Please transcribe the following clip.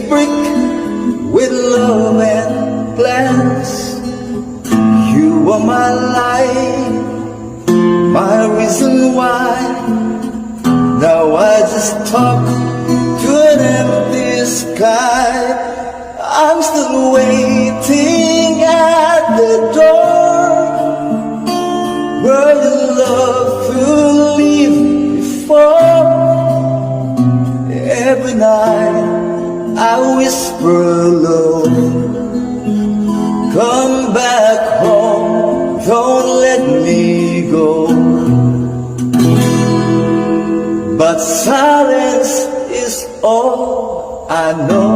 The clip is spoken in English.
brick with love and plans. You are my life, my reason why. Now I just talk to an empty sky. I'm still waiting at the door where your love will leave before. Every night I whisper low, come back home, don't let me go. But silence is all I know.